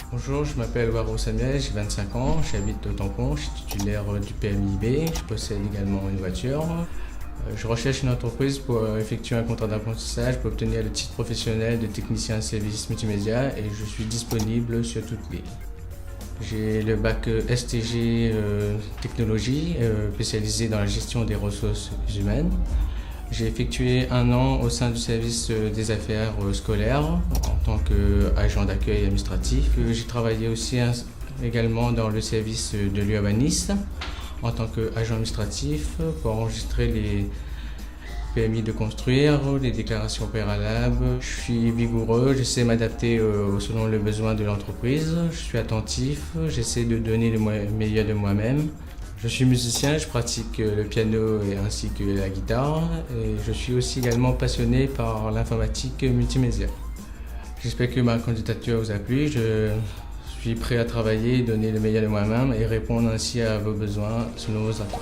Bonjour, je m'appelle Waro Samuel, j'ai 25 ans, j'habite au Tampon, je suis titulaire du PMI B, je possède également une voiture. Je recherche une entreprise pour effectuer un contrat d'apprentissage pour obtenir le titre professionnel de technicien service multimédia et je suis disponible sur toute l'île. J'ai le bac STG technologie spécialisé dans la gestion des ressources humaines. J'ai effectué 1 an au sein du service des affaires scolaires en tant qu'agent d'accueil administratif. J'ai travaillé aussi également dans le service de l'urbanisme en tant qu'agent administratif pour enregistrer les permis de construire, les déclarations préalables. Je suis vigoureux, j'essaie de m'adapter selon le besoin de l'entreprise. Je suis attentif, j'essaie de donner le meilleur de moi-même. Je suis musicien, je pratique le piano ainsi que la guitare et je suis aussi également passionné par l'informatique multimédia. J'espère que ma candidature vous a plu. Je suis prêt à travailler, donner le meilleur de moi-même et répondre ainsi à vos besoins selon vos attentes.